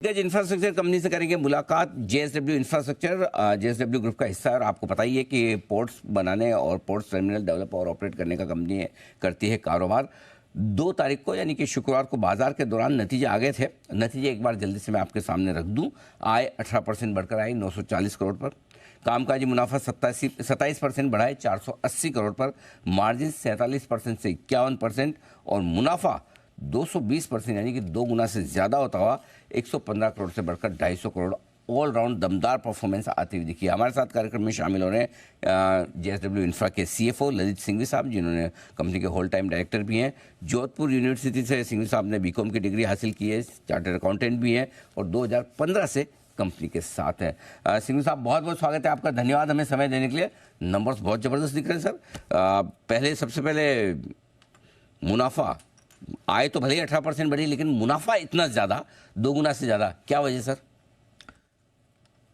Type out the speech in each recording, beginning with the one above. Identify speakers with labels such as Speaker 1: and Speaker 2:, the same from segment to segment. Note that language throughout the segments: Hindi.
Speaker 1: दिग्गज इंफ्रास्ट्रक्चर कंपनी से करेंगे मुलाकात। जेएसडब्ल्यू इंफ्रास्ट्रक्चर जेएसडब्ल्यू ग्रुप का हिस्सा है और आपको पता ही है कि पोर्ट्स बनाने और पोर्ट्स टर्मिनल डेवलप और ऑपरेट करने का कंपनी करती है कारोबार। 2 तारीख को यानी कि शुक्रवार को बाजार के दौरान नतीजे आ गए थे। नतीजे एक बार जल्दी से मैं आपके सामने रख दूं। आय 18% बढ़कर आई 940 करोड़ पर। कामकाजी मुनाफा 27% बढ़ा है 480 करोड़ पर। मार्जिन 47% से 51% और मुनाफा 220% यानी कि 2 गुना से ज़्यादा होता हुआ 115 करोड़ से बढ़कर 250 करोड़ ऑलराउंड दमदार परफॉर्मेंस आती हुई दिखी। हमारे साथ कार्यक्रम में शामिल हो रहे हैं जेएसडब्ल्यू इंफ्रा के सीएफओ ललित सिंघवी साहब, जिन्होंने कंपनी के होल टाइम डायरेक्टर भी हैं। जोधपुर यूनिवर्सिटी से सिंघवी साहब ने बीकॉम की डिग्री हासिल की है, चार्टर्ड अकाउंटेंट भी हैं और 2015 से कंपनी के साथ हैं। सिंघवी साहब, बहुत बहुत स्वागत है आपका, धन्यवाद हमें समय देने के लिए। नंबर्स बहुत ज़बरदस्त दिख रहे हैं सर। सबसे पहले मुनाफा, आय तो भले ही 18% बढ़ी, लेकिन मुनाफा इतना ज़्यादा, 2 गुना से ज़्यादा, क्या वजह सर?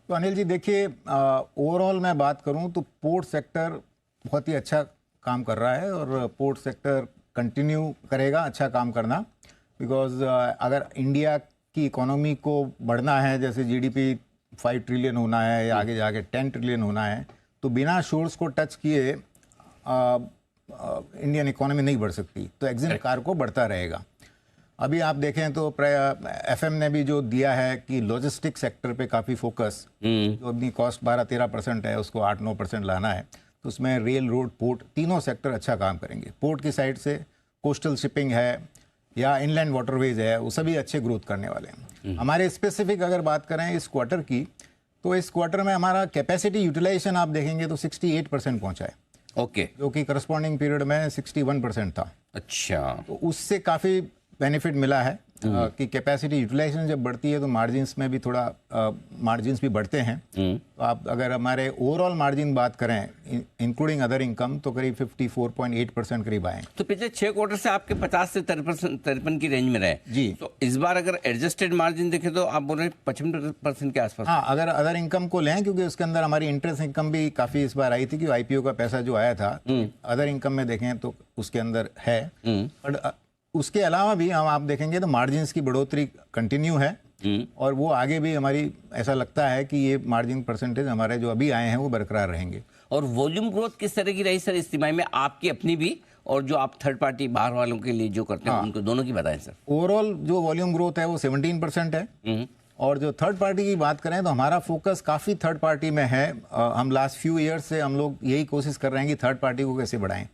Speaker 2: तो अनिल जी देखिए, ओवरऑल मैं बात करूं तो पोर्ट सेक्टर बहुत ही अच्छा काम कर रहा है और पोर्ट सेक्टर कंटिन्यू करेगा अच्छा काम करना। बिकॉज अगर इंडिया की इकोनॉमी को बढ़ना है, जैसे जीडीपी 5 ट्रिलियन होना है या आगे जाके 10 ट्रिलियन होना है, तो बिना शोर्स को टच किए इंडियन इकोनॉमी नहीं बढ़ सकती। तो एग्जिम कार्गो बढ़ता रहेगा। अभी आप देखें तो एफएम ने भी जो दिया है कि लॉजिस्टिक सेक्टर पे काफ़ी फोकस, जो अपनी कॉस्ट 12-13% है उसको 8-9% लाना है। तो उसमें रेल, रोड, पोर्ट तीनों सेक्टर अच्छा काम करेंगे। पोर्ट की साइड से कोस्टल शिपिंग है या इनलैंड वाटरवेज है, वो सभी अच्छे ग्रोथ करने वाले हैं। हमारे स्पेसिफिक अगर बात करें इस क्वार्टर की, तो इस क्वार्टर में हमारा कैपेसिटी यूटिलाइजेशन आप देखेंगे तो 68% पहुँचा है।
Speaker 1: ओके।
Speaker 2: जो कि करस्पॉन्डिंग पीरियड में 61% था।
Speaker 1: अच्छा। तो
Speaker 2: उससे काफ़ी बेनिफिट मिला है कि कैपेसिटी यूटिलाइजेशन जब बढ़ती है तो मार्जिन्स में भी थोड़ा मार्जिन्स भी बढ़ते हैं। तो आप अगर हमारे ओवरऑल मार्जिन बात करें इंक्लूडिंग अदर इनकम तो करीब 54.8% करीब आए।
Speaker 1: तो पिछले 6 क्वार्टर से आपके 50 से 53 की रेंज में रहे
Speaker 2: जी।
Speaker 1: तो इस बार अगर एडजस्टेड मार्जिन देखें तो आप बोल रहे हैं 55% के आसपास।
Speaker 2: हाँ, अगर अदर इनकम को लें, क्योंकि उसके अंदर हमारी इंटरेस्ट इनकम भी काफ़ी इस बार आई थी कि आईपीओ का पैसा जो आया था, अदर इनकम में देखें तो उसके अंदर है। बट उसके अलावा भी हम आप देखेंगे तो मार्जिन्स की बढ़ोतरी कंटिन्यू है और वो आगे भी हमारी ऐसा लगता है कि ये मार्जिन परसेंटेज हमारे जो अभी आए हैं वो बरकरार रहेंगे।
Speaker 1: और वॉल्यूम ग्रोथ किस तरह की रही सर इस तिमाही में, आपकी अपनी भी और जो आप थर्ड पार्टी बाहर वालों के लिए जो करते हैं उनको दोनों की बताएं सर।
Speaker 2: ओवरऑल जो वॉल्यूम ग्रोथ है वो 17% है और जो थर्ड पार्टी की बात करें तो हमारा फोकस काफ़ी थर्ड पार्टी में है। हम लास्ट फ्यू ईयर्स से हम लोग यही कोशिश कर रहे हैं कि थर्ड पार्टी को कैसे बढ़ाएं।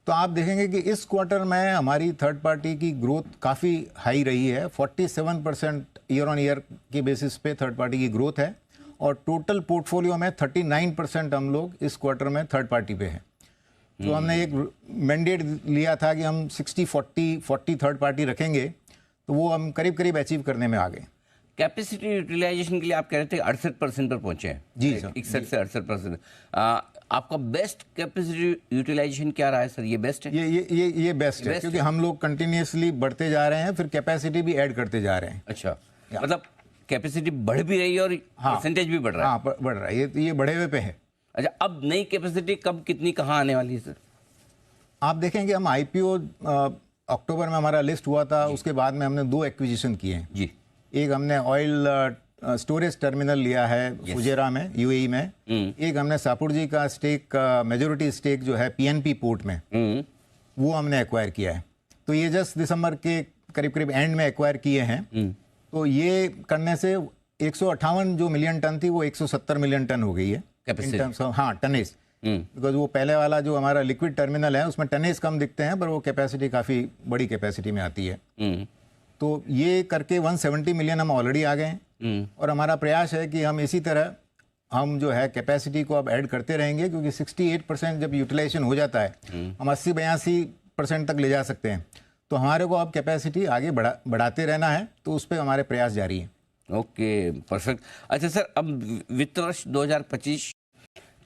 Speaker 2: तो आप देखेंगे कि इस क्वार्टर में हमारी थर्ड पार्टी की ग्रोथ काफ़ी हाई रही है। 47% ईयर ऑन ईयर की बेसिस पे थर्ड पार्टी की ग्रोथ है और टोटल पोर्टफोलियो में 39% हम लोग इस क्वार्टर में थर्ड पार्टी पे हैं। तो हमने एक मैंडेट लिया था कि हम 60-40 थर्ड पार्टी रखेंगे, तो वो हम करीब करीब अचीव करने में आ गए।
Speaker 1: कैपेसिटी यूटिलाइजेशन के लिए आप कह रहे थे 68% पर पहुंचे हैं।
Speaker 2: जी सर,
Speaker 1: 61 से 68%। आपका बेस्ट कैपेसिटी यूटिलाइजेशन क्या रहा है सर? ये बेस्ट है?
Speaker 2: ये बेस्ट है क्योंकि हम लोग कंटिन्यूसली बढ़ते जा रहे हैं, फिर कैपेसिटी भी ऐड करते जा रहे हैं।
Speaker 1: अच्छा, मतलब कैपेसिटी बढ़ भी रही है और परसेंटेज भी बढ़ रहा है।
Speaker 2: हाँ, बढ़ रहा है, ये बढ़े हुए पे है।
Speaker 1: अच्छा, अब नई कैपेसिटी कब, कितनी, कहाँ आने वाली है सर?
Speaker 2: आप देखेंगे हम आईपीओ अक्टूबर में हमारा लिस्ट हुआ था, उसके बाद में हमने 2 एक्विजिशन किए हैं जी। एक हमने ऑयल स्टोरेज टर्मिनल लिया है फुजेरा में, यूएई में। एक हमने सापुरजी का स्टेक, मेजोरिटी स्टेक जो है पीएनपी पोर्ट में, वो हमने एक्वायर किया है। तो ये जस्ट दिसंबर के करीब करीब एंड में एक्वायर किए हैं। तो ये करने से 158 जो मिलियन टन थी वो 170 मिलियन टन हो गई है इन टर्म्स ऑफ, हाँ, टनेज। बिकॉज वो पहले वाला जो हमारा लिक्विड टर्मिनल है उसमें टनेज कम दिखते हैं पर वो कैपेसिटी काफ़ी बड़ी कैपेसिटी में आती है। तो ये करके 170 मिलियन हम ऑलरेडी आ गए हैं और हमारा प्रयास है कि हम इसी तरह हम जो है कैपेसिटी को अब ऐड करते रहेंगे, क्योंकि 68% जब यूटिलाइजेशन हो जाता है हम 80-82% तक ले जा सकते हैं। तो हमारे को अब कैपेसिटी आगे बढ़ाते रहना है, तो उस पर हमारे प्रयास जारी हैं।
Speaker 1: Okay, perfect. अच्छा सर, अब वित्त वर्ष 2025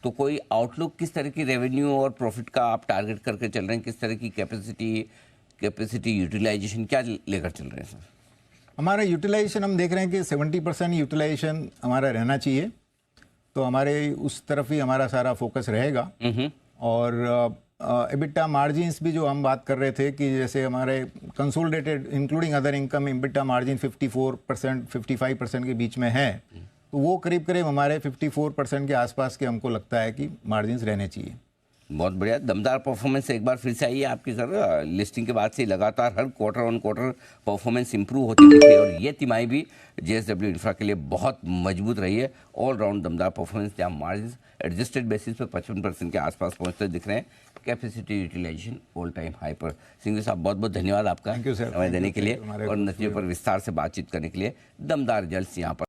Speaker 1: तो कोई आउटलुक, किस तरह की रेवेन्यू और प्रॉफिट का आप टारगेट करके चल रहे हैं? किस तरह की कैपेसिटी यूटिलाइजेशन क्या लेकर चल रहे हैं सर?
Speaker 2: हमारा यूटिलाइजेशन हम देख रहे हैं कि 70% यूटिलाइजेशन हमारा रहना चाहिए, तो हमारे उस तरफ ही हमारा सारा फोकस रहेगा। और एबिटा मार्जिन्स भी जो हम बात कर रहे थे कि जैसे हमारे consolidated including other income EBITDA margin 54% 55% के बीच में है, तो वो करीब करीब हमारे 54% के आसपास के हमको लगता है कि मार्जिन्स रहने चाहिए।
Speaker 1: बहुत बढ़िया, दमदार परफॉर्मेंस एक बार फिर से आई है आपकी सर। लिस्टिंग के बाद से लगातार हर quarter on quarter performance improve होती दिख रही है और ये तिमाही भी जेएसडब्ल्यू इंफ्रा के लिए बहुत मजबूत रही है। ऑलराउंड दमदार परफॉर्मेंस, जहाँ मार्जिन एडजस्टेड बेसिस पे 55% के आसपास पहुंचते दिख रहे हैं। Capacity utilization all time high पर। सिंघवी साहब बहुत बहुत धन्यवाद आपका
Speaker 2: थैंक यू सर,
Speaker 1: समय देने के लिए और नतीजों पर विस्तार से बातचीत करने के लिए। दमदार रिजल्ट्स यहाँ पर